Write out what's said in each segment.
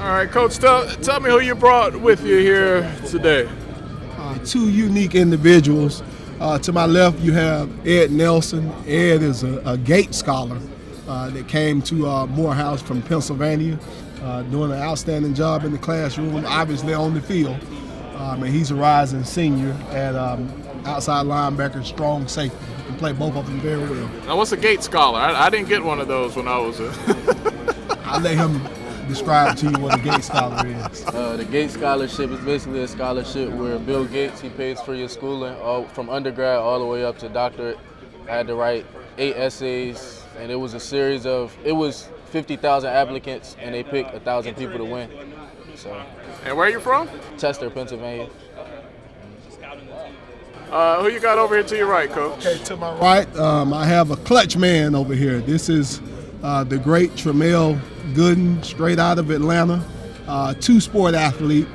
All right, Coach, tell me who you brought with you here today. Two unique individuals. To my left, you have Ed Nelson. Ed is a Gates scholar that came to Morehouse from Pennsylvania, doing an outstanding job in the classroom, obviously on the field. And he's a rising senior at outside linebacker, strong safety. He can play both of them very well. Now, what's a Gates scholar? I didn't get one of those when I was I'll let him describe to you what a Gates scholar is. The Gates Scholarship is basically a scholarship where Bill Gates, he pays for your schooling from undergrad all the way up to doctorate. I had to write 8 essays, and it was a series of, it was 50,000 applicants, and they picked 1,000 people to win. So. And where are you from? Chester, Pennsylvania. Who you got over here to your right, Coach? Okay, to my right, I have a clutch man over here. This is the great Tramel Gooden, straight out of Atlanta, two-sport athlete.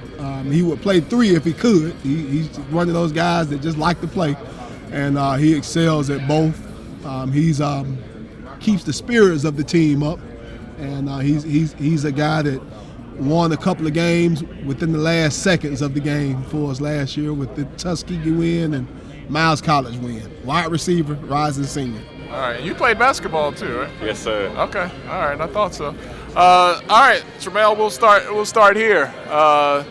He would play 3 if he could. He's one of those guys that just like to play, and he excels at both. He's keeps the spirits of the team up, and he's a guy that won a couple of games within the last seconds of the game for us last year with the Tuskegee win and Miles College win. Wide receiver, rising senior. All right, you played basketball too, right? Yes, sir. Okay, all right, I thought so. All right, Tramel, we'll start here. A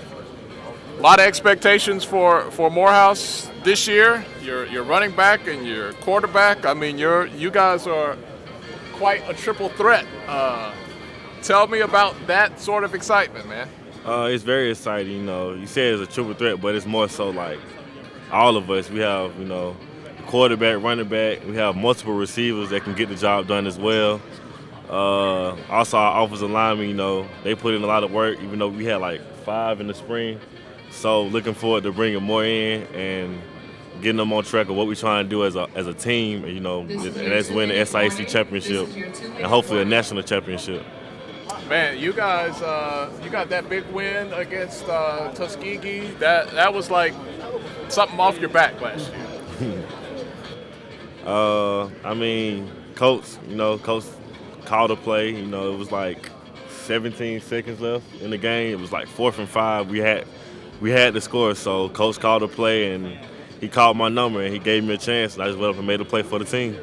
lot of expectations for Morehouse this year. Your running back and your quarterback. I mean, you guys are quite a triple threat. Tell me about that sort of excitement, man. It's very exciting. You know, you say it's a triple threat, but it's more so like all of us. We have, quarterback, running back. We have multiple receivers that can get the job done as well. Also, our offensive linemen, they put in a lot of work, even though we had like 5 in the spring. So looking forward to bringing more in and getting them on track of what we're trying to do as a team, and that's win the SIAC championship and hopefully a national championship. Man, you guys, you got that big win against Tuskegee. That was like something off your back last year. Coach called a play. It was like 17 seconds left in the game. It was like 4th and 5. We had to score, so Coach called a play, and he called my number, and he gave me a chance, and I just went up and made a play for the team.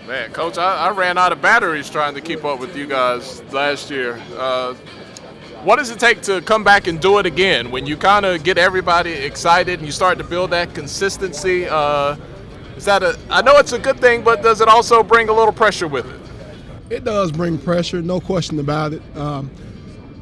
Man, Coach, I ran out of batteries trying to keep up with you guys last year. What does it take to come back and do it again when you kind of get everybody excited and you start to build that consistency? I know it's a good thing, but does it also bring a little pressure with it? It does bring pressure, no question about it.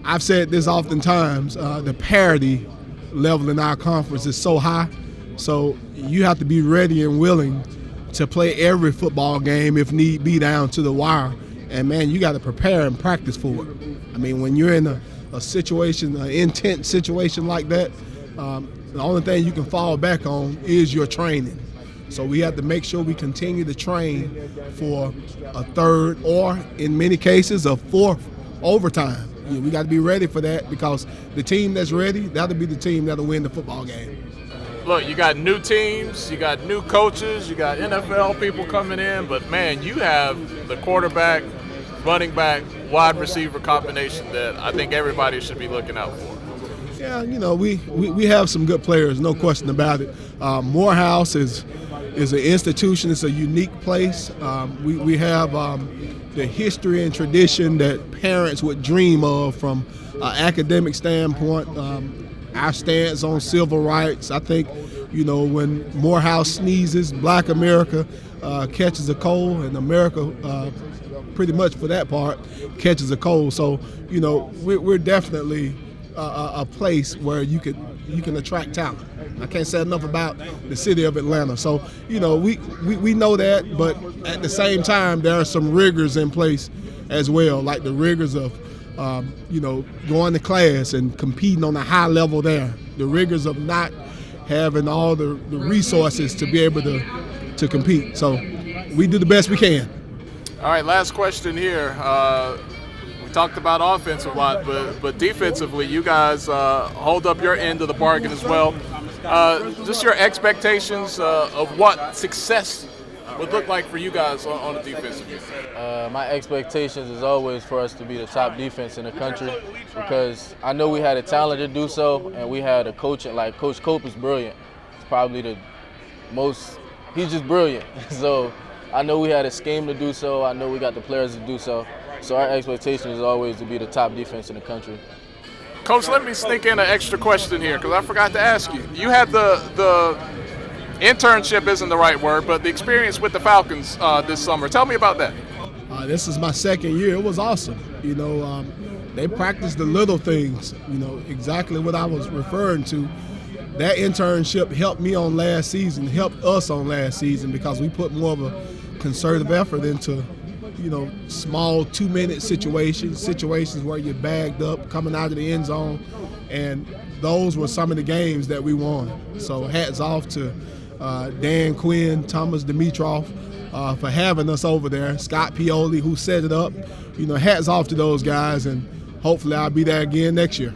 I've said this oftentimes, the parity level in our conference is so high, so you have to be ready and willing to play every football game if need be down to the wire. And, man, you got to prepare and practice for it. I mean, when you're in a situation, an intense situation like that, the only thing you can fall back on is your training. So we have to make sure we continue to train for a 3rd or, in many cases, a 4th overtime. We got to be ready for that, because the team that's ready, that'll be the team that'll win the football game. Look, you got new teams, you got new coaches, you got NFL people coming in, but, man, you have the quarterback, running back, wide receiver combination that I think everybody should be looking out for. Yeah, we have some good players, no question about it. Morehouse is an institution. It's a unique place. We have the history and tradition that parents would dream of from an academic standpoint. Our stance on civil rights. I think, when Morehouse sneezes, Black America catches a cold, and America, pretty much for that part, catches a cold. So, we're definitely a place where you can attract talent. I can't say enough about the city of Atlanta. So, we know that, but at the same time, there are some rigors in place as well, like the rigors of going to class and competing on a high level there. The rigors of not having all the resources to be able to compete. So we do the best we can. All right, last question here. We talked about offense a lot, but defensively, you guys hold up your end of the bargain as well. Just your expectations of what success would look like for you guys on the defensive end? My expectations is always for us to be the top defense in the country, because I know we had the talent to do so, and we had a coach like Coach Cope is brilliant. He's probably the most. He's just brilliant. So I know we had a scheme to do so. I know we got the players to do so. So our expectation is always to be the top defense in the country. Coach, let me sneak in an extra question here because I forgot to ask you. You had the internship isn't the right word, but the experience with the Falcons this summer. Tell me about that. This is my second year. It was awesome. You know, they practiced the little things, you know, exactly what I was referring to. That internship helped me on last season, helped us on last season, because we put more of a concerted effort into, you know, small 2-minute situations where you're bagged up, coming out of the end zone, and those were some of the games that we won. So hats off to Dan Quinn, Thomas Dimitrov for having us over there, Scott Pioli who set it up. You know, hats off to those guys, and hopefully I'll be there again next year.